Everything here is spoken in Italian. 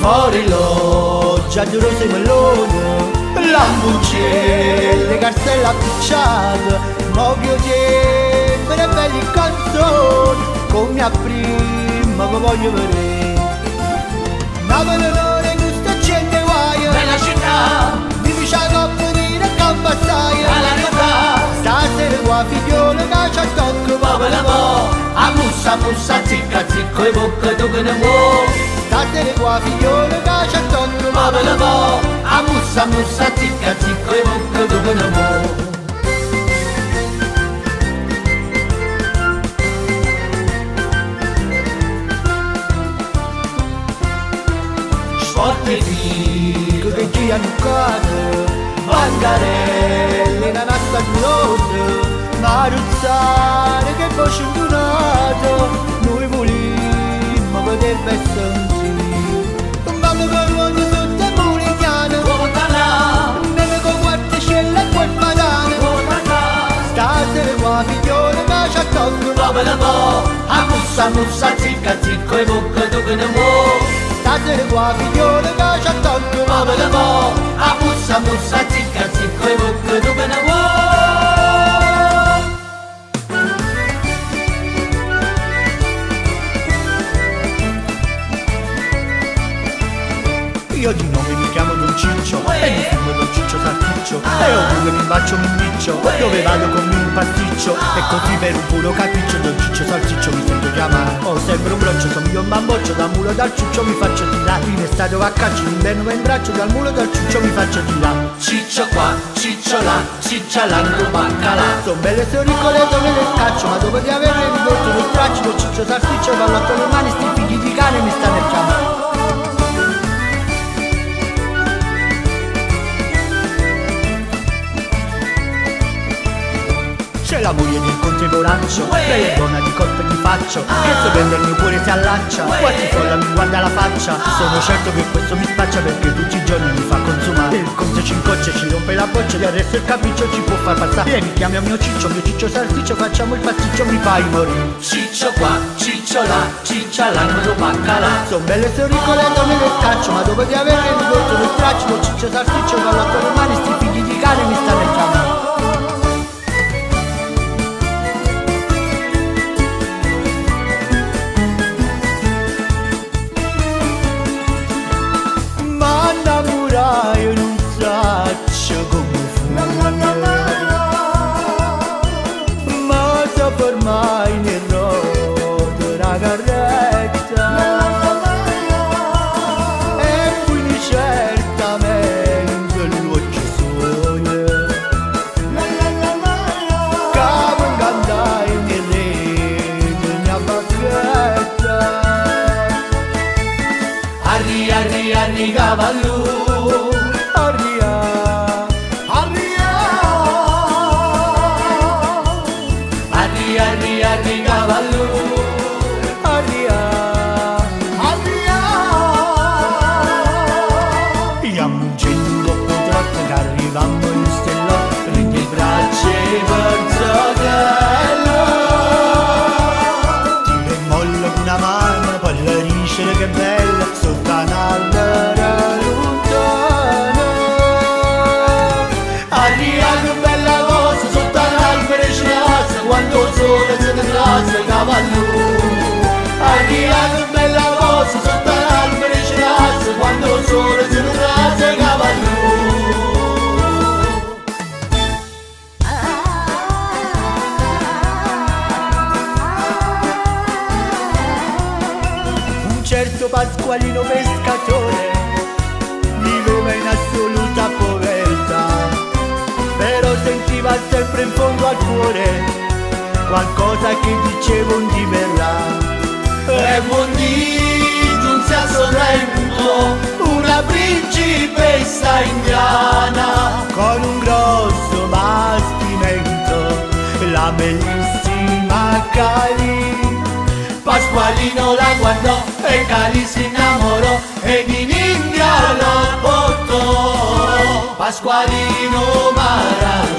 Forello, giaglioso e melone, lambucce, carsella appicciata, moglio di per belli canzoni, come a prima che voglio vedere. Napoleone gusta gente guaia, bella città, vivi c'ha coppa di campa saia, alla realtà, stasera qua figliola che c'ha tocco, muove la vo', a mussa, zicca, zicco e bocca, tu che ne vuoi. stasera qua figliola che c'ha tocco, muove la vo', a mussa, zicca, zicco e bocca, tu che ne vuoi. Forte figo che girano cose, bancarelle, canasta glose, maruzzare che poi scendunato, noi volimmo vedere per sentire. Un ballo che ruota sotto il murigliano, Vuota là, neve con guardaciella e quel padano. vuota là, Stasera qua figliola che c'ha tocco, muove la vo', a mussa, zicca, zicco e bocca, tu che ne vuoi. stasera qua figliola che c'ha tocco, Muove la vo', a mussa, zicca, zicco e bocca, tu che ne vuoi. io di nome mi chiamo Don Ciccio e mi fumo Don Ciccio Salticcio e ovunque mi faccio un impiccio, dove vado con un pasticcio e così per un puro capriccio Don Ciccio Salticcio mi sento chiamare. Ho sempre un broccio, sono io un bamboccio, dal mulo dal ciuccio mi faccio tirare, in estate va a caccia, in inverno va in braccio, dal mulo dal ciuccio mi faccio tirare. Ciccio qua, ciccio là, ciccia l'angolo baccalà. Sono belle sorricole dove le scaccio, ma dopo di averle ridotto lo straccio Don Ciccio Salticcio e ballo a le mani, sti figli di cane mi stanno a chiamare. C'è la moglie del contemporaneo, lei è donna di corpo e di faccia, che se prende il mio cuore si allaccia, quasi folla mi guarda la faccia. Sono certo che questo mi spaccia perché tutti i giorni mi fa consumare. Il conto ci incoccia e ci rompe la boccia, del resto il capriccio ci può far passare. Vieni, chiami mio Ciccio Salticcio, facciamo il pasticcio, mi fai morire. Ciccio qua, ciccio là, ciccia l'angolo baccalà. Sono belle sorricole donne le scaccio, ma dopo di averle ridotto lo straccio Don Ciccio Salticcio, ballo a le mani, sti figli di cane mi stanno a chiamare. Io non saccio come fu, ma so ormai nel rodo la carretta e quindi certamente l'occhio sogno capo cantai nel rete mia bacchetta. Arri cavallo, arri cavallo, Iamo un gendo potratto che arrivammo in stella, prendi il braccio per zotello, tira e molla con una mano, poi la ricere che bella, sotto un albero lontano. arri che bella cosa, sotto l'albero c'è l'assa, quando il sole se ne trasa cavallo. Arri che bella cosa, sotto l'albero c'è l'assa, quando il sole se ne trasa cavallo. Un certo Pasqualino pescatore viveva in assoluta povertà, però sentiva sempre in fondo al cuore qualcosa che diceva un di verrà. E buon dì giunse a suo tempo una principessa indiana Con un grosso bastimento la bellissima Cali. Pasqualino la guardò e Cali si innamorò ed in India lo portò. Pasqualino Maradona